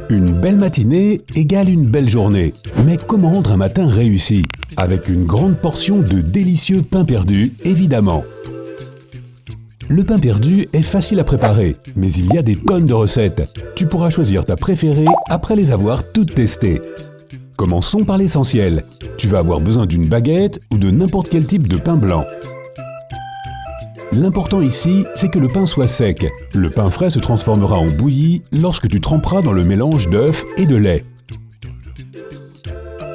Une belle matinée égale une belle journée. Mais comment rendre un matin réussi? Avec une grande portion de délicieux pain perdu, évidemment. Le pain perdu est facile à préparer, mais il y a des tonnes de recettes. Tu pourras choisir ta préférée après les avoir toutes testées. Commençons par l'essentiel. Tu vas avoir besoin d'une baguette ou de n'importe quel type de pain blanc. L'important ici, c'est que le pain soit sec. Le pain frais se transformera en bouillie lorsque tu tremperas dans le mélange d'œufs et de lait.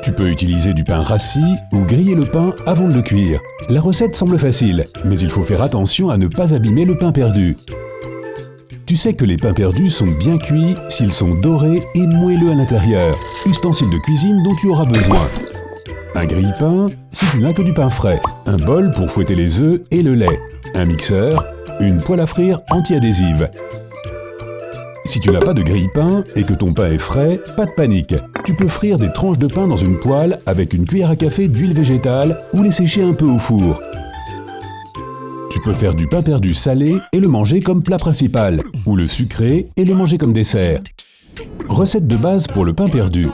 Tu peux utiliser du pain rassis ou griller le pain avant de le cuire. La recette semble facile, mais il faut faire attention à ne pas abîmer le pain perdu. Tu sais que les pains perdus sont bien cuits s'ils sont dorés et moelleux à l'intérieur. Ustensile de cuisine dont tu auras besoin. Un grille-pain si tu n'as que du pain frais. Un bol pour fouetter les œufs et le lait. Un mixeur, une poêle à frire anti-adhésive. Si tu n'as pas de grille-pain et que ton pain est frais, pas de panique. Tu peux frire des tranches de pain dans une poêle avec une cuillère à café d'huile végétale ou les sécher un peu au four. Tu peux faire du pain perdu salé et le manger comme plat principal, ou le sucré et le manger comme dessert. Recette de base pour le pain perdu.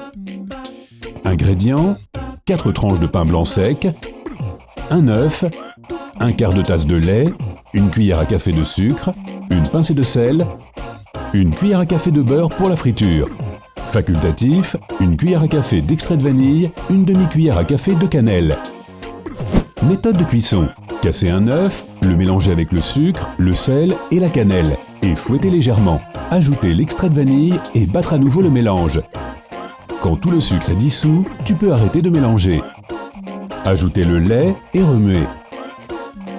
Ingrédients: 4 tranches de pain blanc sec, un œuf, un quart de tasse de lait, une cuillère à café de sucre, une pincée de sel, une cuillère à café de beurre pour la friture. Facultatif, une cuillère à café d'extrait de vanille, une demi-cuillère à café de cannelle. Méthode de cuisson: casser un œuf, le mélanger avec le sucre, le sel et la cannelle, et fouetter légèrement. Ajouter l'extrait de vanille et battre à nouveau le mélange. Quand tout le sucre est dissous, tu peux arrêter de mélanger. Ajouter le lait et remuer.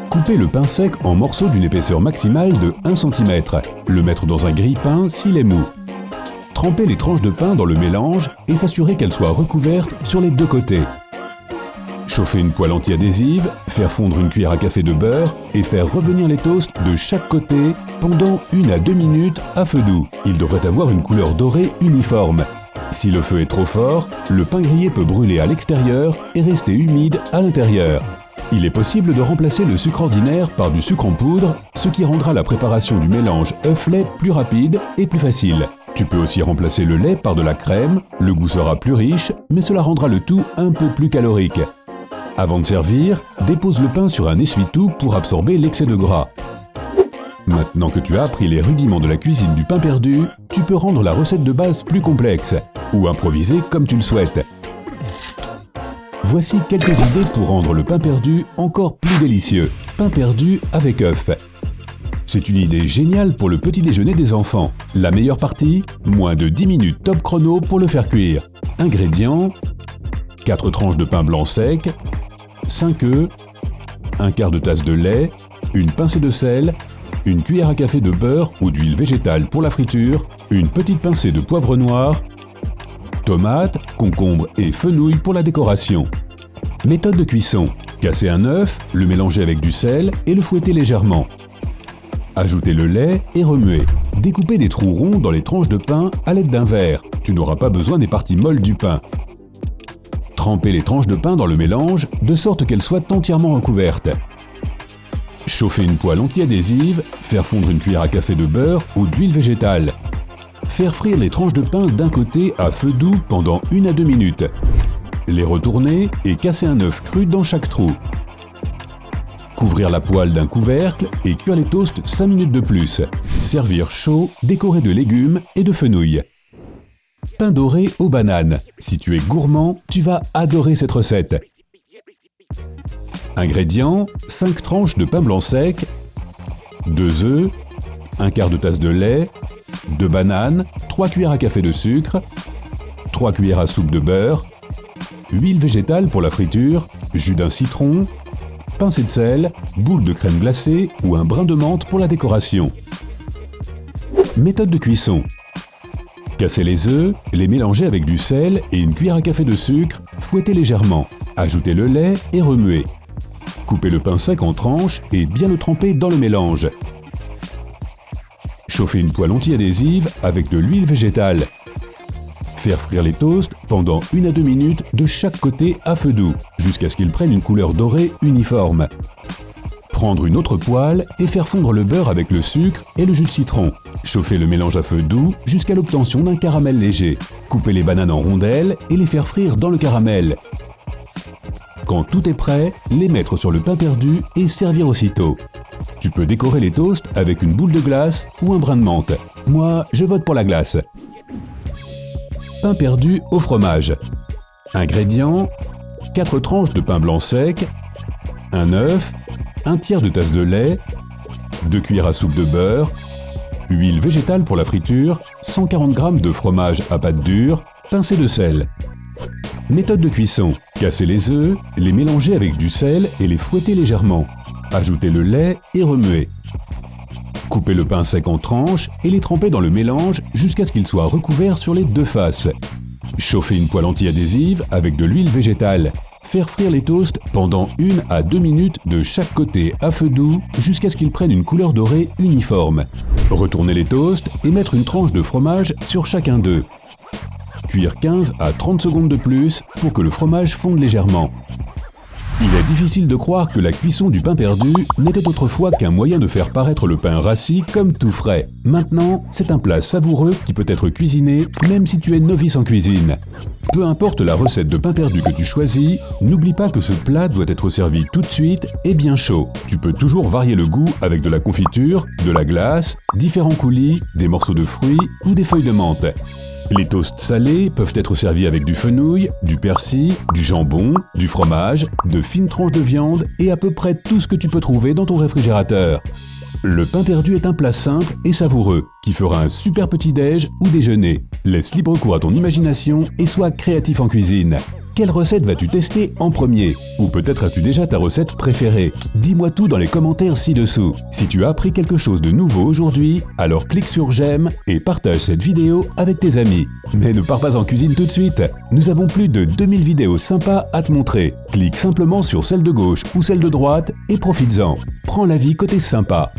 Couper le pain sec en morceaux d'une épaisseur maximale de 1 cm. Le mettre dans un grille-pain s'il est mou. Tremper les tranches de pain dans le mélange et s'assurer qu'elles soient recouvertes sur les deux côtés. Chauffer une poêle anti-adhésive, faire fondre une cuillère à café de beurre et faire revenir les toasts de chaque côté pendant 1 à 2 minutes à feu doux. Ils devraient avoir une couleur dorée uniforme. Si le feu est trop fort, le pain grillé peut brûler à l'extérieur et rester humide à l'intérieur. Il est possible de remplacer le sucre ordinaire par du sucre en poudre, ce qui rendra la préparation du mélange œuf-lait plus rapide et plus facile. Tu peux aussi remplacer le lait par de la crème, le goût sera plus riche, mais cela rendra le tout un peu plus calorique. Avant de servir, dépose le pain sur un essuie-tout pour absorber l'excès de gras. Maintenant que tu as appris les rudiments de la cuisine du pain perdu, tu peux rendre la recette de base plus complexe, ou improviser comme tu le souhaites. Voici quelques idées pour rendre le pain perdu encore plus délicieux. Pain perdu avec œuf. C'est une idée géniale pour le petit déjeuner des enfants. La meilleure partie, moins de 10 minutes top chrono pour le faire cuire. Ingrédients: 4 tranches de pain blanc sec, 5 œufs, un quart de tasse de lait, une pincée de sel, une cuillère à café de beurre ou d'huile végétale pour la friture, une petite pincée de poivre noir, tomates, concombres et fenouil pour la décoration. Méthode de cuisson: casser un œuf, le mélanger avec du sel et le fouetter légèrement. Ajouter le lait et remuer. Découper des trous ronds dans les tranches de pain à l'aide d'un verre. Tu n'auras pas besoin des parties molles du pain. Tremper les tranches de pain dans le mélange de sorte qu'elles soient entièrement recouvertes. Chauffer une poêle anti-adhésive, faire fondre une cuillère à café de beurre ou d'huile végétale. Faire frire les tranches de pain d'un côté à feu doux pendant 1 à 2 minutes. Les retourner et casser un œuf cru dans chaque trou. Couvrir la poêle d'un couvercle et cuire les toasts 5 minutes de plus. Servir chaud, décoré de légumes et de fenouil. Pain doré aux bananes. Si tu es gourmand, tu vas adorer cette recette. Ingrédients: 5 tranches de pain blanc sec, 2 œufs, un quart de tasse de lait, 2 bananes, 3 cuillères à café de sucre, 3 cuillères à soupe de beurre, huile végétale pour la friture, jus d'un citron, pincée de sel, boule de crème glacée ou un brin de menthe pour la décoration. Méthode de cuisson: casser les œufs, les mélanger avec du sel et une cuillère à café de sucre, fouetter légèrement. Ajouter le lait et remuer. Couper le pain sec en tranches et bien le tremper dans le mélange. Chauffer une poêle anti-adhésive avec de l'huile végétale. Faire frire les toasts pendant 1 à 2 minutes de chaque côté à feu doux, jusqu'à ce qu'ils prennent une couleur dorée uniforme. Prendre une autre poêle et faire fondre le beurre avec le sucre et le jus de citron. Chauffer le mélange à feu doux jusqu'à l'obtention d'un caramel léger. Couper les bananes en rondelles et les faire frire dans le caramel. Quand tout est prêt, les mettre sur le pain perdu et servir aussitôt. Tu peux décorer les toasts avec une boule de glace ou un brin de menthe. Moi, je vote pour la glace. Pain perdu au fromage. Ingrédients: 4 tranches de pain blanc sec, un œuf, un tiers de tasse de lait, 2 cuillères à soupe de beurre, huile végétale pour la friture, 140 g de fromage à pâte dure, pincée de sel. Méthode de cuisson: casser les œufs, les mélanger avec du sel et les fouetter légèrement. Ajouter le lait et remuer. Couper le pain sec en tranches et les tremper dans le mélange jusqu'à ce qu'il soit recouvert sur les deux faces. Chauffer une poêle anti-adhésive avec de l'huile végétale. Faire frire les toasts pendant 1 à 2 minutes de chaque côté à feu doux jusqu'à ce qu'ils prennent une couleur dorée uniforme. Retourner les toasts et mettre une tranche de fromage sur chacun d'eux. Cuire 15 à 30 secondes de plus pour que le fromage fonde légèrement. Il est difficile de croire que la cuisson du pain perdu n'était autrefois qu'un moyen de faire paraître le pain rassis comme tout frais. Maintenant, c'est un plat savoureux qui peut être cuisiné même si tu es novice en cuisine. Peu importe la recette de pain perdu que tu choisis, n'oublie pas que ce plat doit être servi tout de suite et bien chaud. Tu peux toujours varier le goût avec de la confiture, de la glace, différents coulis, des morceaux de fruits ou des feuilles de menthe. Les toasts salés peuvent être servis avec du fenouil, du persil, du jambon, du fromage, de fines tranches de viande et à peu près tout ce que tu peux trouver dans ton réfrigérateur. Le pain perdu est un plat simple et savoureux qui fera un super petit-déj ou déjeuner. Laisse libre cours à ton imagination et sois créatif en cuisine. Quelle recette vas-tu tester en premier? Ou peut-être as-tu déjà ta recette préférée? Dis-moi tout dans les commentaires ci-dessous. Si tu as appris quelque chose de nouveau aujourd'hui, alors clique sur j'aime et partage cette vidéo avec tes amis. Mais ne pars pas en cuisine tout de suite. Nous avons plus de 2000 vidéos sympas à te montrer. Clique simplement sur celle de gauche ou celle de droite et profites-en. Prends la vie côté sympa.